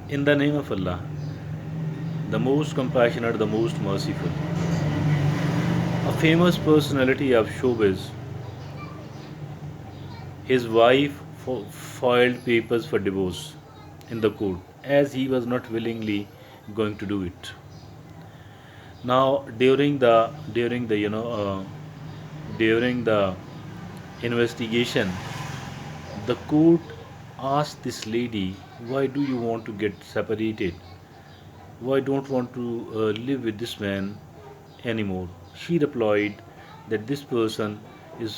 In the name of Allah, the most compassionate, the most merciful. A famous personality of showbiz, his wife filed papers for divorce in the court as he was not willingly going to do it. Now, during the investigation, the court asked this lady, "Why do you want to get separated? Why don't want to live with this man anymore?" She replied that this person is,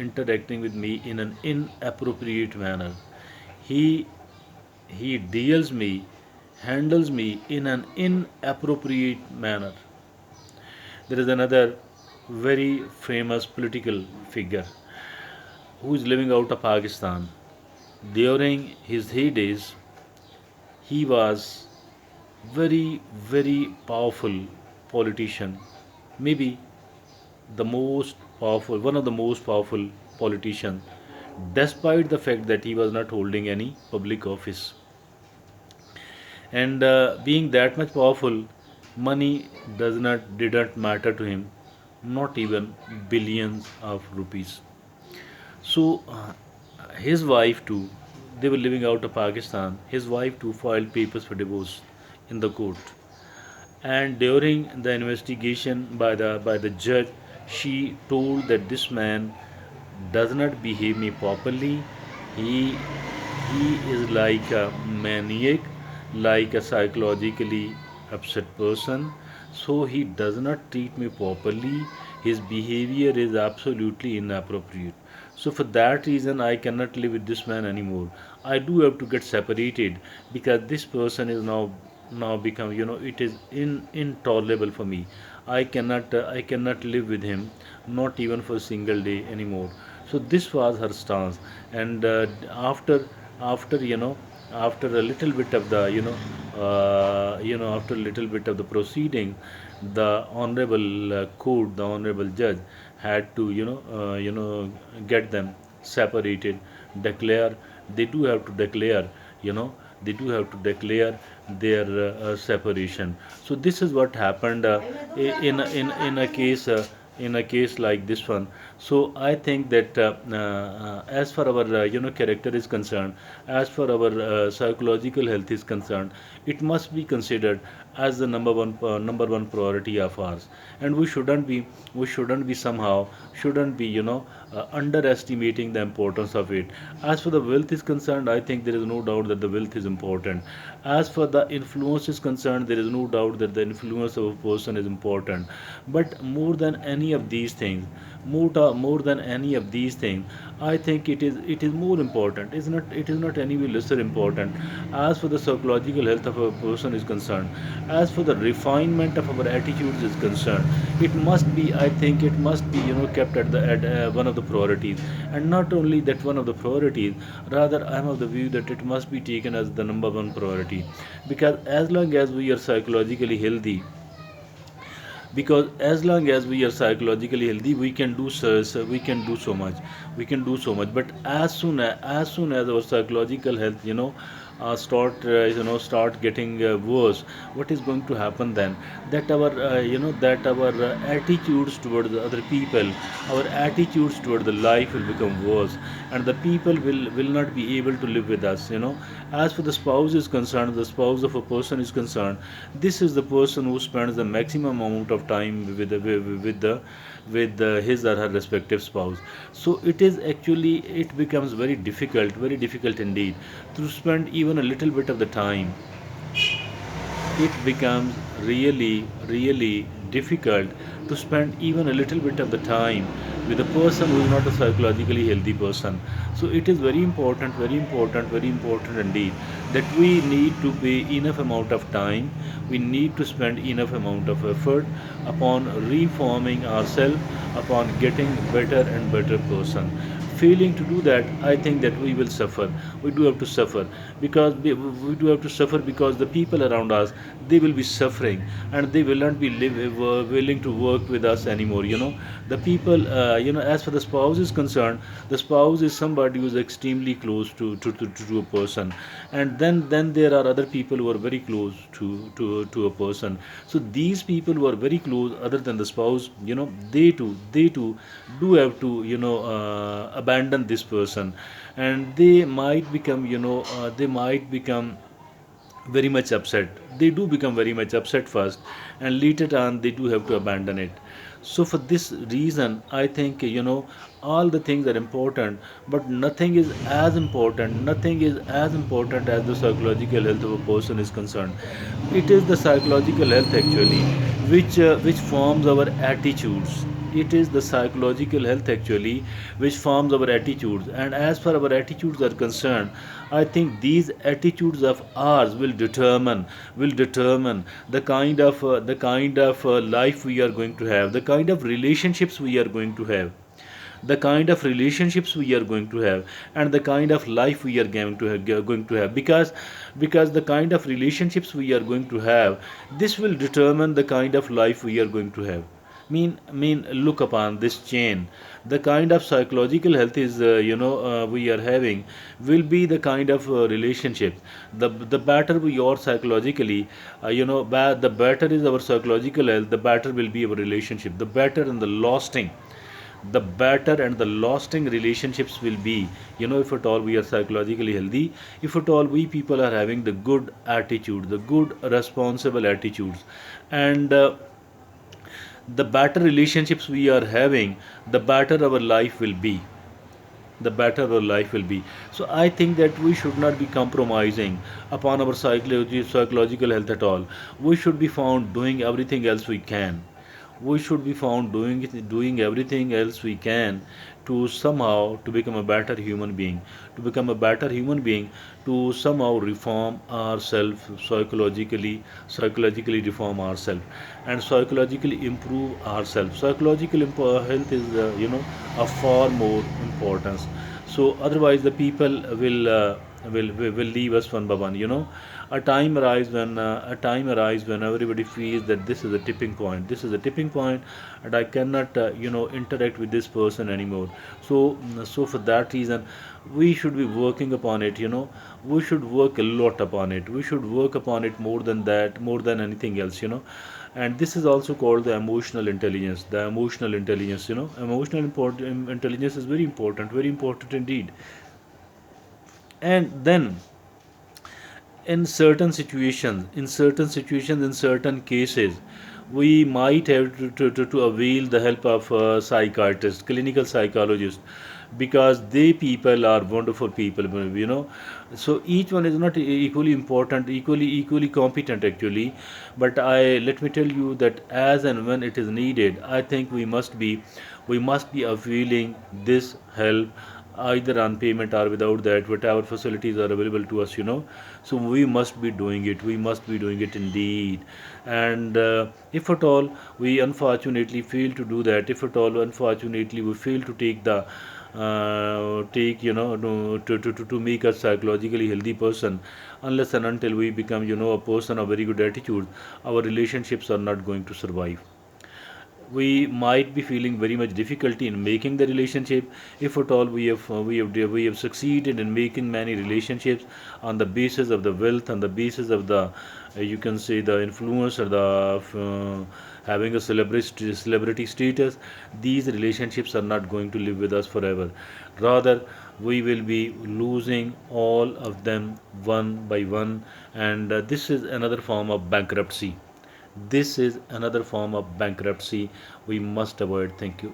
interacting with me in an inappropriate manner. He he deals me, handles me in an inappropriate manner. There is another very famous political figure who is living out of Pakistan. During his heydays, he was very powerful politician, maybe the most powerful, one of the most powerful politicians, despite the fact that he was not holding any public office. And being that much powerful, money didn't matter to him, not even billions of rupees. So his wife too, they were living out of Pakistan. His wife too filed papers for divorce in the court. And during the investigation by the judge, she told that this man does not behave me properly. He he is like a maniac, like a psychologically upset person. So he does not treat me properly. His behavior is absolutely inappropriate. So for that reason, I cannot live with this man anymore. I do have to get separated because this person is now become, it is intolerable for me. I cannot live with him, not even for a single day anymore. So this was her stance. And after after a little bit of the after a little bit of the proceeding, the honorable court, the honorable judge had to get them separated, declare, they do have to declare, you know they do have to declare their separation. So this is what happened in a case, in a case like this one. So I think that as far our character is concerned, as far our psychological health is concerned, it must be considered as the number one priority of ours. And we shouldn't be somehow, shouldn't be underestimating the importance of it. As for the wealth is concerned, I think there is no doubt that the wealth is important. As for the influence is concerned, there is no doubt that the influence of a person is important. But more than any of these things, more than any of these things, I think it is more important. It is not any way lesser important. As for the psychological health of a person is concerned, as for the refinement of our attitudes is concerned, it must be, I think it must be kept at one of the priorities. And not only that one of the priorities, rather I am of the view that it must be taken as the number one priority. Because as long as we are psychologically healthy, because as long as we are psychologically healthy, we can do so much, but as soon as our psychological health start getting worse, what is going to happen then? That our attitudes toward the other people, our attitudes toward the life will become worse, and the people will not be able to live with us. As for the spouse is concerned, the spouse of a person is concerned, this is the person who spends the maximum amount of time with his or her respective spouse. So it becomes very difficult indeed to spend even a little bit of the time. It becomes really difficult to spend even a little bit of the time with a person who is not a psychologically healthy person. So it is very important indeed that we need to pay enough amount of time, we need to spend enough amount of effort upon reforming ourselves, upon getting better and better person. failing to do that, I think that we will suffer. We do have to suffer, because we do have to suffer because the people around us, they will be suffering, and they will not be willing to work with us anymore. The people, as for the spouse is concerned, the spouse is somebody who is extremely close to a person, and then there are other people who are very close to a person. So these people who are very close, other than the spouse, they too do have to abandon this person, and they might become very much upset. They do become very much upset first, and later on they do have to abandon it. So for this reason, I think all the things are important, but nothing is as important as the psychological health of a person is concerned. It is the psychological health actually which forms our attitudes. It is the psychological health actually which forms our attitudes, and as far our attitudes are concerned, I think these attitudes of ours will determine the kind of life we are going to have, the kind of relationships we are going to have, the kind of relationships we are going to have, and the kind of life we are going to have, because the kind of relationships we are going to have, this will determine the kind of life we are going to have. Mean look upon this chain. The kind of psychological health is we are having will be the kind of relationship. The better we are psychologically, the better is our psychological health, the better will be our relationship, the better and the lasting relationships will be, if at all we are psychologically healthy, if at all we people are having the good attitude, the good responsible attitudes, and the better relationships we are having, the better our life will be, the better our life will be. So I think that we should not be compromising upon our psychological health at all. We should be found doing everything else we can. We should be found doing everything else we can to somehow to become a better human being, to become a better human being, to somehow reform ourselves psychologically reform ourselves, and psychologically improve ourselves. Psychological health is a far more importance. So otherwise the people will leave us one by one. A time arrives when everybody feels that this is a tipping point, and I cannot interact with this person anymore. So for that reason, we should be working upon it. We should work a lot upon it. We should work upon it more than that, more than anything else. And this is also called the emotional intelligence. The emotional intelligence, intelligence is very important indeed. And then in certain cases, we might have to avail the help of a psychiatrist, clinical psychologist, because they people are wonderful people. So each one is not equally important, equally competent actually. But I let me tell you that as and when it is needed, I think we must be availing this help, either on payment or without that, whatever facilities are available to us. So we must be doing it, indeed. And if at all we unfortunately fail to do that, if at all unfortunately we fail to take to make us psychologically healthy person, unless and until we become a person of very good attitude, our relationships are not going to survive. We might be feeling very much difficulty in making the relationship. If at all we have succeeded in making many relationships on the basis of the wealth, on the basis of the you can say the influence, or the having a celebrity status, these relationships are not going to live with us forever. Rather, we will be losing all of them one by one, and this is another form of bankruptcy. This is another form of bankruptcy we must avoid. Thank you.